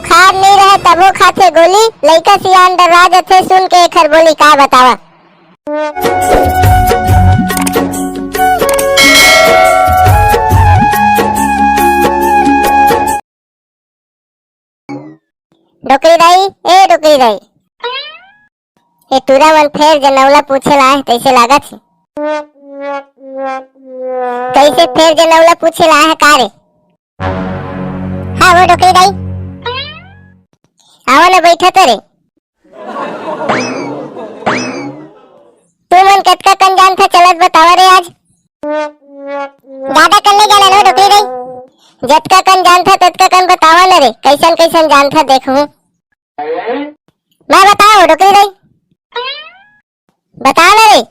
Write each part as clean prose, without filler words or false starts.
बुखार नहीं रहे तबो खाथे गोली, लइका सियान डरा जथे सुन के एखर बोली का बतावा। डोकरी दाई, ए डोकरी दाई, ये तुरा मन फेर जनौला पूछे लाए कैसे लागत है? कैसे फेर जनौला पूछे लाए है का रे? हाँ वो डोकरी दाई, आओ ना बैठा तो रे। तू मन कतका कन जान था चलत बतावा रे आज। ज्यादा करने जाना नो डोकरी दाई, जतका कन जान था ततका कन बतावा ना रे, कैसन कैसन जान था देखूं। मैं बताओ डोकरी दाई, बता ना रे।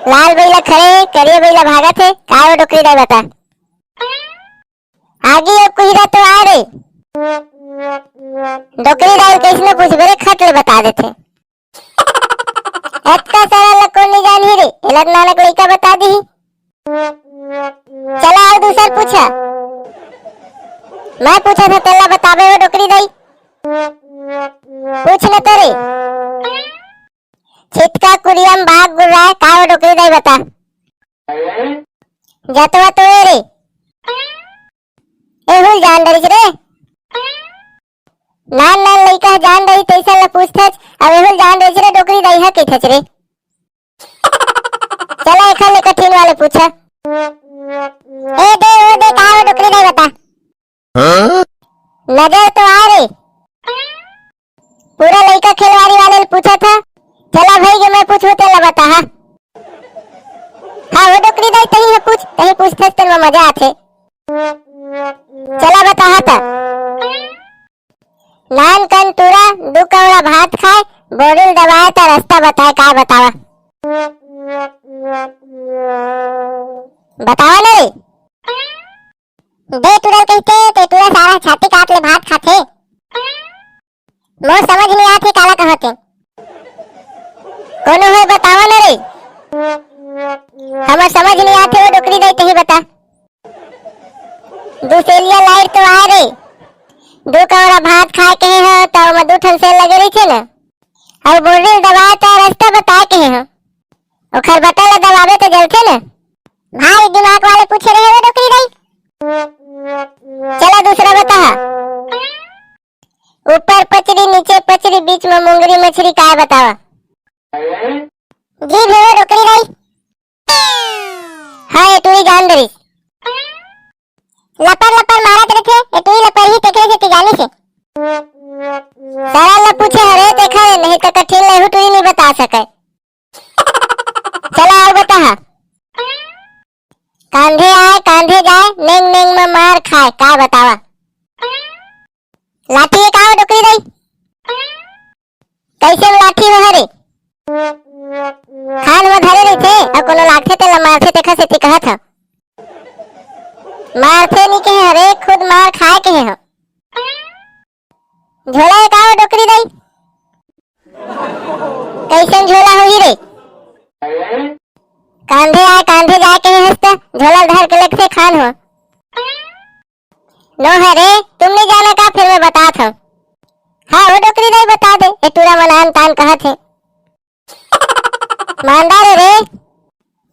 लाल बैला खड़े करिए बैला भागत है का वो डोकरी दाई बता। आगे अब कुहिरा तो आ रे। डोकरी दाई कैसे पूछ बरे खट ले बता देते। अतका सारा लको नहीं जान ही रे, एलग नानक लइका बता दी। चला और दूसर पूछा। मैं पूछा था तेला बतावे वो डोकरी दाई। पूछ न तो रे। छिटका कुरियम बाग गुर्राए का वो डोकरी दाई बता। जतवा तो रे एहुल जान डरिस रे। नान नान लइका जान रही तैसा ला पूछथच, अब एहुल जान डरिस रे डोकरी दाई है के थच रे। चला एखन कठिन वाले पूछा। ए दे ओ दे का वो डोकरी दाई बता। नजर तो आ रे। पूरा लइका खिलवाड़ी वाले पूछा था। चला भाई के मैं पूछूं तेला बता। हाँ वो डोकरी दाई तही है पूछ, तही पूछथस तेल में मजा आथे। चला बता था। नान कन तुरा दू कौड़ा भात खाए, बोरिल दबाए ता रास्ता बताए का बतावा। बतावा ना रे। दे तुरल कहते ते तुरा सारा छाती काट ले भात खाथे। मोर समझ नहीं आथे काला कहते। कोनो है बतावा ना रे। हमार समझ नहीं आथे वो डोकरी दाई तही बता। दूसेलिया लाइट तो आ रे। दू कौड़ा भात खाए के है तो में दू ठन सेल लगे रही थे ना। और बोरिल दबाए ता रास्ता बताए के है। ओखर बटन ला दबावे तो जलथे ना। भाई दिमाग वाले पूछे रहे वो डोकरी दाई। चला दूसरा बता। ऊपर पचड़ी नीचे पचड़ी बीच में मुंगरी मछली का बतावा। जी भेड़ो डोकरी दाई। हाँ ये तू ही जान दरी। लपर लपर मारत रखे, ये तू ही लपर ही तेखरे से तिगानी से। सरल ला पूछे हरे देखा नहीं तो कठिन ले तू ही नहीं बता सके। चला और बता। कांधे आए कांधे जाए, नेंग नेंग में मार खाए का बतावा। लाठी का वो डोकरी दाई। कैसे लाठी वो हरे? खान में धरे नहीं थे और कोनो लागथे ते मारथे तेखा से कहा था। मारथे नहीं के हरे खुद मार खाए के हो। झोला का वो डोकरी दाई। कैसे झोला होई रे? कांधे आए कांधे जाए के हंसता, झोला धर के लग से खान हो। नो हरे तुम नहीं जाना का फिर मैं बता था। हाँ वो डोकरी दाई बता दे, ये तुरा मनान तान कहा थे। मानदार रे,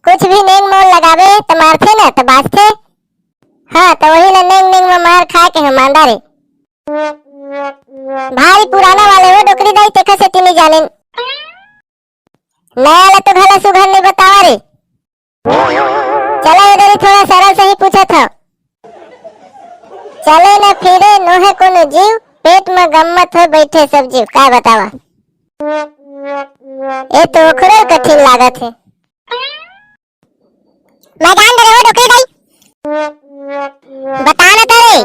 कुछ भी नेंग मोल लगावे तो मारथे ना तो बाजथे। हाँ तो वही ना नेंग नेंग में मार खा के हम मानदार रे। भाई पुराना वाले वो डोकरी दाई तेखा से तीनी जाने। नया ला तो घला सुघर नहीं बतावा रे। चला इधर ही थोड़ा सरल से ही पूछा था। चले न फिरे नोहे कोनो जीव, पेट में गम्मत हो बैठे सब जीव का बतावा। ये तो ओखरे कठिन लागत है। मैं जान दे वो डोकरी दाई। बता ना तरे।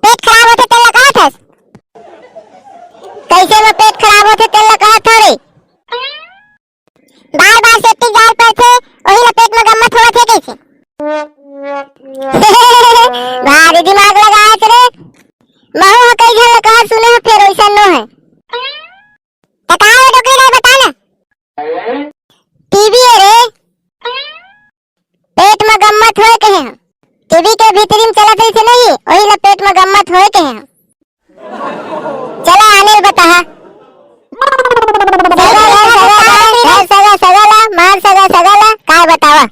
पेट खराब होते तेल कहा था। कैसे में पेट खराब होते तेल कहा था रे? बार बार सेफ्टी जाल पर थे वही ला पेट में गम्मत हुआ थे कैसे? भारी दिमाग लगाया रे। महू कई झल कहा सुने हो फिर वैसा नो है। बताओ डोकरी दाई बता ना। टीवी है रे। पेट में गम्मत हो के है। टीवी के भी भीतरी में चलत रही थे नहीं, वही ला पेट में गम्मत होए के हैं। चला अनिल बता। सगा मार सगा का बतावा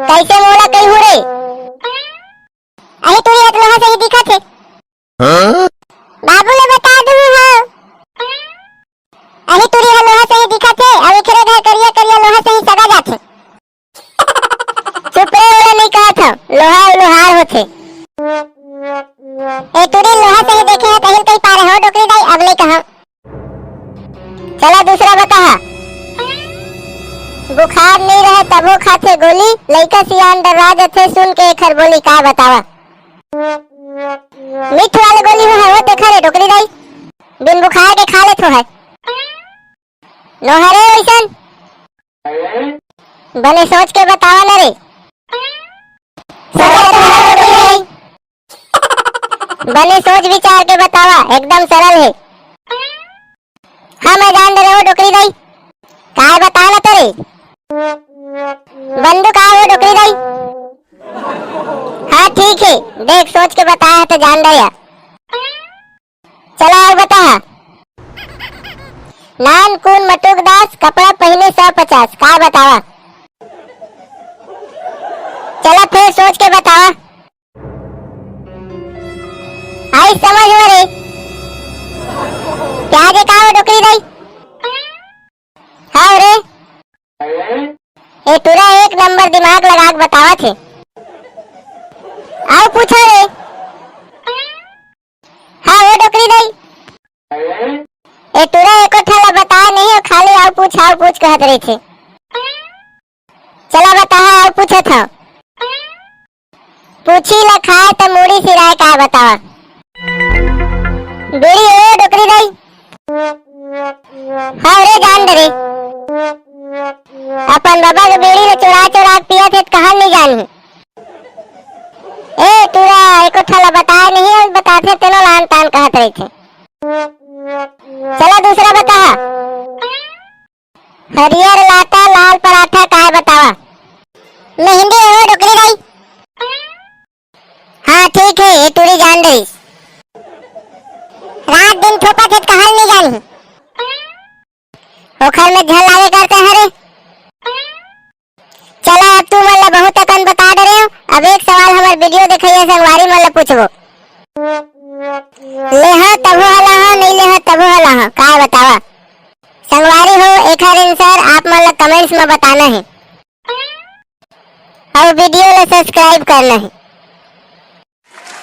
कैसे मोला कई हो रे। अही तुरी हत लोहा से ही दिखा थे। बाबू ने बता दू हां अही तुरी हत लोहा से ही दिखा थे। अब इखरे घर करिया करिया लोहा से ही सगा जाथे। चुप रे ओला नहीं कहा था लोहा लोहार होथे। ए तुरी लोहा से ही देखे है कहीं कहीं पारे हो डोकरी दाई अब ले कहा। चला दूसरा बता। बुखार नहीं रहे तबो खाथे गोली, लइका सियान डरा थे सुन के खर बोली का बतावा। मिठ वाले गोली हो वो देखा रे डोकरी दाई बिन बुखार के खा लेत हो है। नोहरे वैसन बने सोच के बतावा ना रे। बने सोच विचार के बतावा एकदम सरल है। हाँ मैं जान दे रहा हूँ डोकरी दाई का बता ना तेरे बंदूक आ वो डोकरी दाई। हाँ ठीक है देख सोच के बताया तो जान दिया। चला और बता। नान कून मटुक दास कपड़ा पहने 150 का बतावा। चला फिर सोच के बतावा। आई समझ हो रे क्या आगे का वो डोकरी दाई। हाँ रे ए तुरा एक नंबर दिमाग लगा के बतावा थे। आओ पूछो रे। हाँ वो डोकरी दाई ए तुरा एको ठाला बता नहीं हो खाली आओ पूछ कहत रहे थे। चला बता आओ पूछे था। पूछी ला खाए तो मूड़ी सिराए का बतावा। बीड़ी ओ डोकरी दाई। हाँ रे जान दे रे अपन बाबा के बीड़ी में चुरा चुरा पिया थे कहाँ नहीं जानी। ए तुरा एको ठाला बताया नहीं और बताते तेनो लान तान कहत रहे थे। चला दूसरा बता। हरियर लाता लाल पराठा का बतावा। मेहंदी हो डोकरी दाई। हाँ ठीक है ये तुरी जान रही। रात दिन थोपा थे कहाँ नहीं जानी। ओखर में झल आगे करते हरे। चला अब तू मतलब बहुत अकन बता दे रहे हो। अब एक सवाल हमारे वीडियो देखिए संगवारी मतलब पूछबो। ले हाँ तब हला हाँ नहीं ले हाँ तब हला हाँ का बतावा। संगवारी हो एक आंसर आप मतलब कमेंट्स में बताना है और वीडियो को सब्सक्राइब करना है।